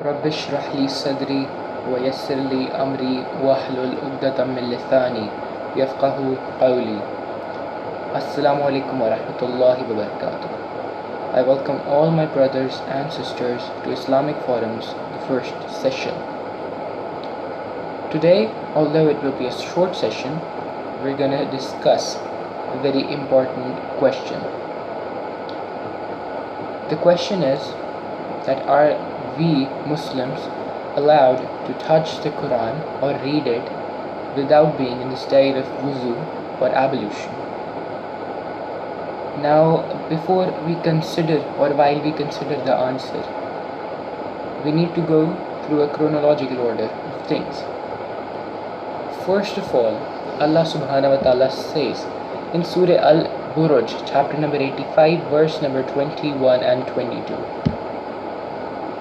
رب اشرح لي صدري ويسر لي أمري واحلل عقدة من لساني يفقه قولي. Assalamu alaikum wa rahmatullahi wa barakatuh. I welcome all my brothers and sisters to Islamic Forum's the first session. Today, although it will be a short session, we're gonna discuss a very important question. The question is that are we Muslims allowed to touch the Quran or read it without being in the state of wudu or ablution? Now, before we consider or while we consider the answer, we need to go through a chronological order of things. First of all, Allah subhanahu wa ta'ala says in Surah Al-Buruj, chapter number 85, verse number 21 and 22.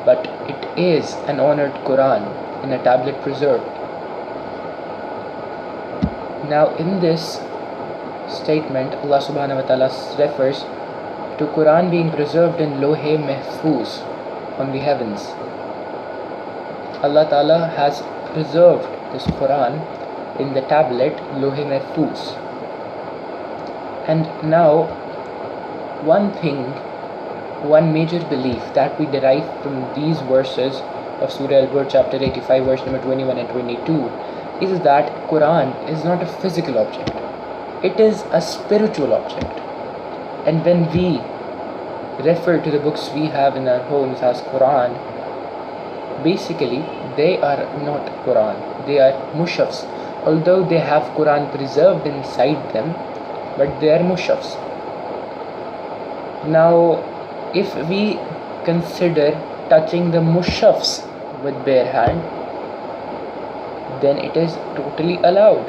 But it is an honored Quran in a tablet preserved. Now in this statement, Allah subhanahu wa ta'ala refers to Quran being preserved in Lohe Mahfuz on the heavens. Allah ta'ala has preserved this Quran in the tablet Lohe Mahfuz. And now one major belief that we derive from these verses of Surah Al-Buruj chapter 85 verse number 21 and 22 is that Quran is not a physical object. It is a spiritual object. And when we refer to the books we have in our homes as Quran, basically they are not Quran. They are mushafs. Although they have Quran preserved inside them, but they are mushafs. Now, if we consider touching the mushafs with bare hand, then it is totally allowed,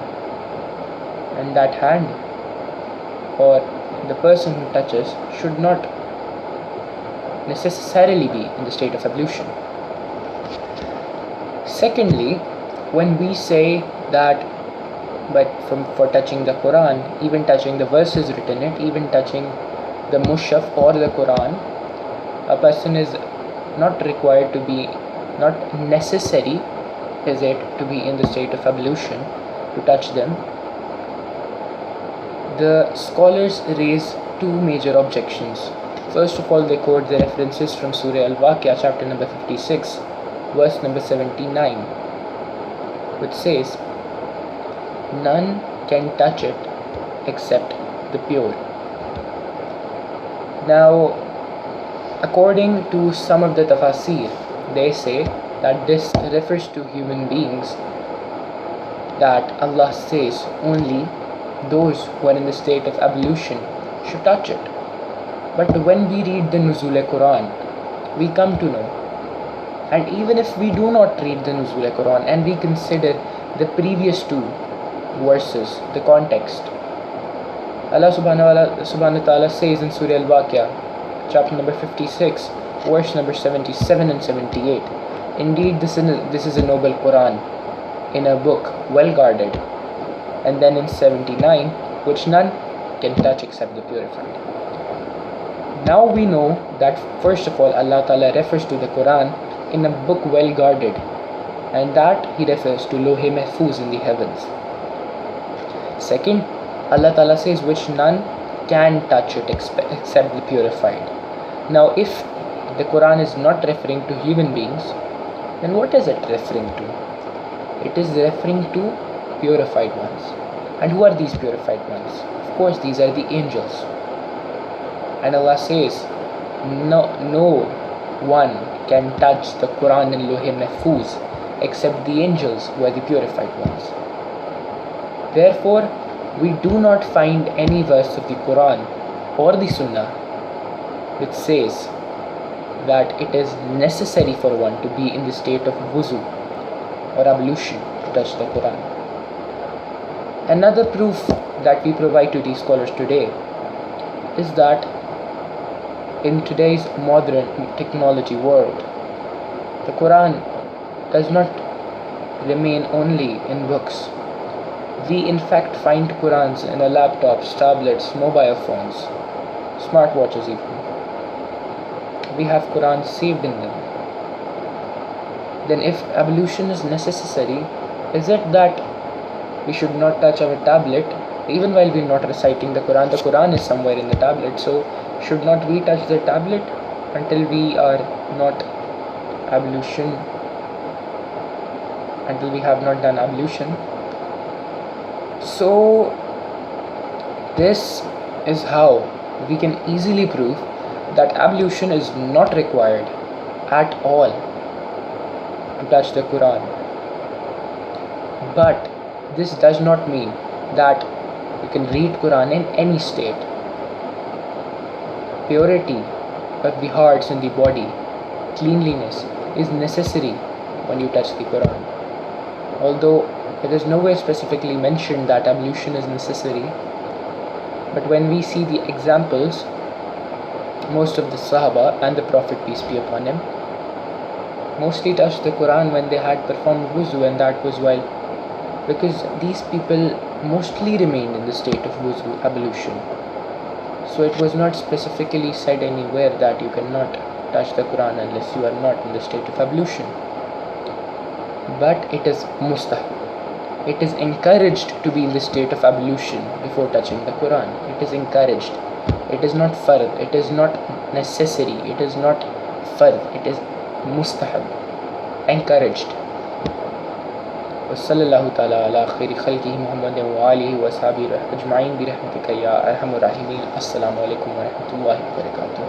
and that hand or the person who touches should not necessarily be in the state of ablution. Secondly, when we say that for touching the Quran, even touching the verses written in it, even touching the mushaf or the Quran, a person is not required to be, not necessary is it to be in the state of ablution to touch them. The scholars raise two major objections. First of all, they quote the references from Surah Al-Waqi'ah chapter number 56 verse number 79, which says, none can touch it except the pure. Now, according to some of the tafasir, they say that this refers to human beings, that Allah says only those who are in the state of ablution should touch it. But when we read the Nuzul Quran, we come to know, and even if we do not read the Nuzul Quran and we consider the previous two verses, the context, Allah subhanahu wa ta'ala says in Surah Al-Waqi'ah, chapter number 56, verse number 77 and 78, indeed this is a noble Quran, in a book well guarded. And then in 79, which none can touch except the purified. Now we know that first of all, Allah ta'ala refers to the Quran in a book well guarded, and that He refers to Lohe Mahfuz in the heavens. Second, Allah Ta'ala says which none can touch it except the purified. Now if the Quran is not referring to human beings, then what is it referring to? It is referring to purified ones. And who are these purified ones? Of course, these are the angels. And Allah says no one can touch the Quran in Lohe Mahfuz except the angels who are the purified ones. Therefore, we do not find any verse of the Quran or the Sunnah which says that it is necessary for one to be in the state of wudu or ablution to touch the Quran. Another proof that we provide to these scholars today is that in today's modern technology world, the Quran does not remain only in books. We in fact find Qurans in our laptops, tablets, mobile phones, smartwatches even. We have Qurans saved in them. then if ablution is necessary, is it that we should not touch our tablet even while we're not reciting the Quran? The Quran is somewhere in the tablet, so should not we touch the tablet until we are not ablution, until we have not done ablution? So this is how we can easily prove that ablution is not required at all to touch the Quran. But this does not mean that you can read Quran in any state. Purity of the hearts and the body, cleanliness is necessary when you touch the Quran. Although it is nowhere specifically mentioned that ablution is necessary, but when we see the examples, most of the Sahaba and the Prophet, peace be upon him, mostly touched the Quran when they had performed Wudu, and that was because these people mostly remained in the state of Wudu, ablution. So it was not specifically said anywhere that you cannot touch the Quran unless you are not in the state of ablution. But it is mustahab. It is encouraged to be in the state of ablution before touching the Quran. It is encouraged. It is not fard. It is not necessary. It is not fard. It is mustahab. Encouraged. وصلى الله تعالى على خير خلقه محمد وآله وصحبه أجمعين برحمتك يا أرحم الراحمين. السلام عليكم ورحمة الله وبركاته.